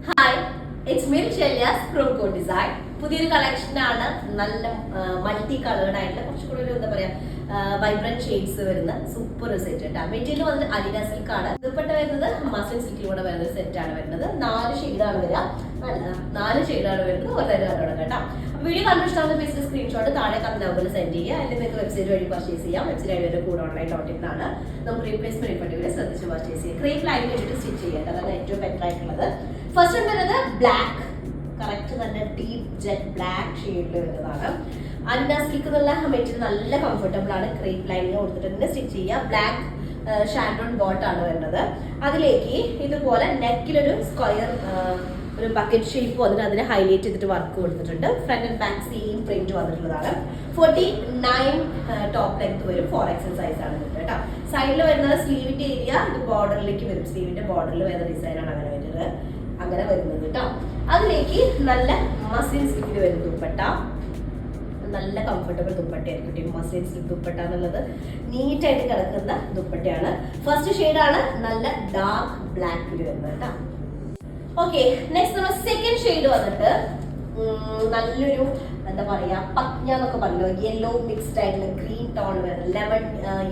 Hi, it's me ഷെല്യാസ് from code design. പുതിയൊരു കളക്ഷനാണ്. നല്ല മൾട്ടി കളേർഡ് ആയിട്ടുള്ള കുറച്ചുകൂടി ഒരു എന്താ പറയാ വൈബ്രന്റ് ഷെയ്ഡ്സ് വരുന്ന സൂപ്പർ സെറ്റ് കേട്ടോ. മെറ്റീരിയൽ വന്നിട്ട് അലിന സിൽക്ക് ആണ്. ദുപ്പട്ട വരുന്നത് മസ്ലിൻ സിൽക്കിലൂടെ വരുന്ന സെറ്റ് ആണ് വരുന്നത്. 4 ഷെയ്ഡാണ് വരിക. 4 ഷെയ്ഡാണ് വരുന്നത്. ഒരു തരം കേട്ടോ. വീഡിയോ കണ്ടിഷ്ടമാകുന്ന പീസ് സ്ക്രീൻഷോട്ട് താഴെ കണ്ട നമ്പറിൽ സെൻഡ് ചെയ്യുക. അല്ലെങ്കിൽ നിങ്ങൾക്ക് വെബ്സൈറ്റ് വഴി പർച്ചേസ് ചെയ്യാം. വെബ്സൈറ്റ് വഴി കൂടെ ഓൺലൈൻ ആണ്. നമുക്ക് റീപ്ലേസ്മെന്റ് റിഫണ്ട് ശ്രദ്ധിച്ച് പർച്ചേസ് ചെയ്യാം. ക്രീം ലൈൻ വേണ്ടിയിട്ട് സ്റ്റിച്ച് ചെയ്യേണ്ടത് അതാണ് ഏറ്റവും ബെറ്റർ ആയിട്ടുള്ളത്. ഫസ്റ്റ് വരുന്നത് ബ്ലാക്ക്, കറക്റ്റ് നല്ല ഡീപ് ജെറ്റ് ബ്ലാക്ക് ഷെയ്ഡിൽ വരുന്നതാണ്. അന്ന സിൽക്ക് എന്നുള്ള മെറ്റീരിയൽ നല്ല കംഫർട്ടബിൾ ആണ്. ക്രീം ലൈനിങ് കൊടുത്തിട്ട് തന്നെ സ്റ്റിച്ച് ചെയ്യുക. ബ്ലാക്ക് ഷാൻഡോൺ ബോട്ട് ആണ് വരുന്നത്. അതിലേക്ക് ഇതുപോലെ നെക്കിലൊരു സ്ക്വയർ ഒരു ബക്കറ്റ് ഷേപ്പ് വന്നിട്ട് അതിനെ ഹൈലൈറ്റ് ചെയ്തിട്ട് വർക്ക് കൊടുത്തിട്ടുണ്ട്. Front and back same print വന്നിട്ടുള്ളതാണ്. 49 ടോപ്പ് ലെങ്ത് വരും. 4XL സൈസ് ആണ് വരുന്നത് കേട്ടോ. സൈഡിൽ വരുന്നത് സ്ലീവിന്റെ ഏരിയ ഇത് ബോർഡറിലേക്ക് വരും. സ്ലീവിന്റെ ബോർഡറിൽ വരുന്ന ഡിസൈൻ ആണ് അങ്ങനെ വരുന്നത് കേട്ടോ. അതിലേക്ക് നല്ല മസ്ലിൻ സിൽക്കിൽ വരുന്ന ദുപ്പട്ട, നല്ല കംഫർട്ടബിൾ ദുപ്പട്ടയായിരിക്കും. മസ്ലിൻ സിൽക്ക് ദുപ്പട്ട എന്നുള്ളത് നീറ്റായിട്ട് കിടക്കുന്ന ദുപ്പട്ടയാണ്. ഫസ്റ്റ് ഷെയ്ഡാണ് നല്ല ഡാർക്ക് ബ്ലാക്കിൽ വരുന്നത് കേട്ടോ. ഓക്കെ, നെക്സ്റ്റ് നമ്മൾ സെക്കൻഡ് ഷെയ്ഡ് വന്നിട്ട് നല്ലൊരു എന്താ പറയാ പത്ഞ്ഞ എന്നൊക്കെ പറഞ്ഞല്ലോ, യെല്ലോ മിക്സ്ഡ് ആയിട്ടുള്ള ഗ്രീൻ ടോൺ വരുന്നത്, ലെമൺ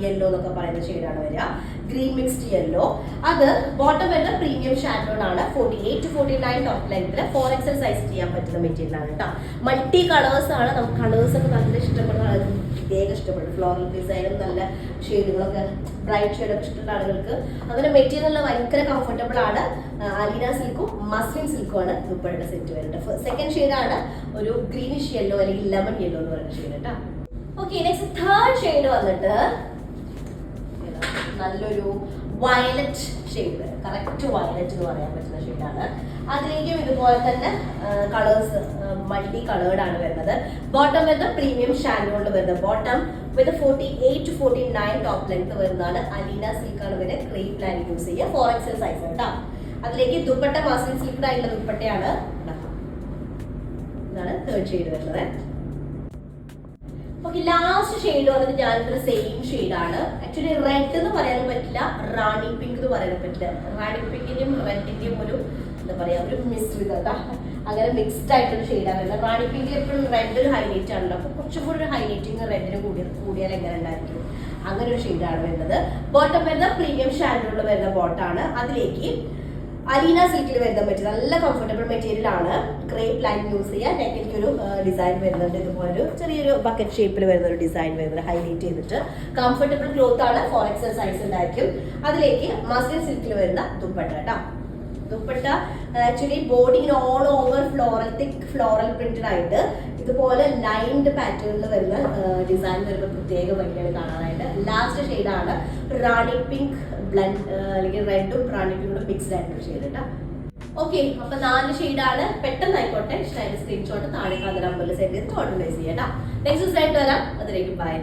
യെല്ലോ എന്നൊക്കെ പറയുന്ന ഷെയ്ഡാണ് വരിക. Green mixed yellow. അത് ബോട്ടം വരുന്ന പ്രീമിയം ഷാൻഡോൺ ആണ്. 48 to 49 ടോപ്പ് ലെങ്ത്തിൽ 4XL സൈസ് ചെയ്യാൻ പറ്റുന്ന മെറ്റീരിയൽ ആണ് കേട്ടോ. മൾട്ടി കളേഴ്സ് ആണ്. നമുക്ക് കളേഴ്സ് ഒക്കെ നല്ല ഇഷ്ടപ്പെടുന്ന ആളുകൾക്ക് പ്രത്യേകം ഇഷ്ടപ്പെടും. ഫ്ലോറൽ ഡിസൈനും നല്ല ഷെയ്ഡുകളൊക്കെ ബ്രൈറ്റ് ഷെയ്ഡൊക്കെ ഇഷ്ടമുള്ള ആളുകൾക്ക് അങ്ങനെ മെറ്റീരിയൽ ഭയങ്കര കംഫർട്ടബിൾ ആണ്. അലീന സിൽക്കും മസ്ലിൻ സിൽക്കും ആണ് ദുപ്പട്ടയുടെ സെറ്റ് വരുന്നത്. സെക്കൻഡ് ഷെയ്ഡാണ് ഒരു ഗ്രീനിഷ് യെല്ലോ അല്ലെങ്കിൽ ലെമൺ യെല്ലോ എന്ന് പറയുന്ന ഷെയ്ഡ് കേട്ടോ. ഓക്കെ, നെക്സ്റ്റ് തേർഡ് ഷെയ്ഡ് വന്നിട്ട് നല്ലൊരു വയലറ്റ് ഷെയ്ഡ്, കറക്റ്റ് വയലറ്റ് എന്ന് പറയാൻ പറ്റുന്ന ഷെയ്ഡാണ്. അതിലേക്കും ഇതുപോലെ തന്നെ കളേഴ്സ് മൾട്ടി കളേർഡ് ആണ് വരുന്നത്. ബോട്ടം വരുന്നത് പ്രീമിയം ഷാൻഡോണിൽ വരുന്നത്. Bottom with 48 to 49 top length വരുന്നതാണ്. അലീന സിൽക്ക് ആണ് വരുന്നത്. ക്രീം ലൈൻ യൂസ് ചെയ്യുക. 4XL സൈസ് കേട്ടോ. അതിലേക്ക് ദുപ്പട്ട മസ്ലിൻ സിൽക്ക് ആയിട്ടുള്ള ദുപ്പട്ടയാണ്. ഇതാണ് തേർഡ് ഷെയ്ഡ് വരുന്നത്. ഓക്കെ, ലാസ്റ്റ് ഷെയ്ഡ് വന്നിട്ട് ഞാനിവിടെ സെയിം ഷെയ്ഡാണ്. ആക്ച്വലി റെഡ് എന്ന് പറയാനും പറ്റില്ല, റാണി പിങ്ക് എന്ന് പറയാനും പറ്റില്ല. റാണി പിങ്കിന്റെയും റെഡിന്റെയും ഒരു എന്താ പറയാ ഒരു മിശ്രിത, അങ്ങനെ മിക്സ്ഡ് ആയിട്ടൊരു ഷെയ്ഡാണ് വരുന്നത്. റാണി പിങ്കിൽ എപ്പോഴും റെഡ് ഒരു ഹൈലൈറ്റ് ആണല്ലോ, അപ്പൊ കുറച്ചും കൂടി ഒരു ഹൈലൈറ്റിങ് റെഡിന് കൂടിയാൽ എങ്ങനെ ഉണ്ടായിരിക്കും, അങ്ങനെ ഒരു ഷെയ്ഡാണ് വരുന്നത്. ബോട്ടം വരുന്ന പ്രീമിയം ഷാൻഡോണിൽ വരുന്ന ബോട്ടാണ്. അതിലേക്ക് അലീന സിൽക്കിൽ വരുന്ന മെറ്റീരിയൽ നല്ല കംഫർട്ടബിൾ മെറ്റീരിയൽ ആണ്. ക്രേപ്പ് ലൈൻ യൂസ് ചെയ്യുക. നെക്കിലേക്ക് ഒരു ഡിസൈൻ വരുന്നുണ്ട്. ഇതുപോലെ ചെറിയൊരു ബക്കറ്റ് ഷേപ്പിൽ വരുന്ന ഒരു ഡിസൈൻ വരുന്നത് ഹൈലൈറ്റ് ചെയ്തിട്ട്. കംഫർട്ടബിൾ ക്ലോത്ത് ആണ്. 4XL സൈസ് ഉണ്ടായിരിക്കും. അതിലേക്ക് മസ്ലിൻ സിൽക്കിൽ വരുന്ന ദുപ്പട്ട കേട്ടോ. ദുപ്പട്ട ആക്ച്വലി ബോഡിയിൽ ഓൾ ഓവർ ഫ്ലോറൽ പ്രിന്റഡ് ആയിട്ട് ഇതുപോലെ ലൈൻഡ് പാറ്റേണിൽ വരുന്ന ഡിസൈൻ വരുമ്പോൾ പ്രത്യേക ഭംഗിയാണ് കാണാനായിട്ട്. ലാസ്റ്റ് ഷെയ്ഡാണ് റാണി പിങ്ക് ബ്ലൻഡ് അല്ലെങ്കിൽ റെഡും റാണി പിങ്കും മിക്സ്ഡ് ആയിട്ടുള്ള ഷെയ്ഡ് കേട്ടോ. ഓക്കെ, അപ്പൊ 4 ഷെയ്ഡാണ്. പെട്ടെന്ന് ആയിക്കോട്ടെ. ഇഷ്ടമായിട്ട് സ്ക്രീൻഷോട്ട് താഴെ നമ്പറിൽ സെൻഡ് ചെയ്ത് ഓർഡർ പ്ലേസ് ചെയ്യാം കേട്ടോ. നെക്സ്റ്റ് ദിവസമായിട്ട് വരാം. അതിലേക്ക് ബൈ.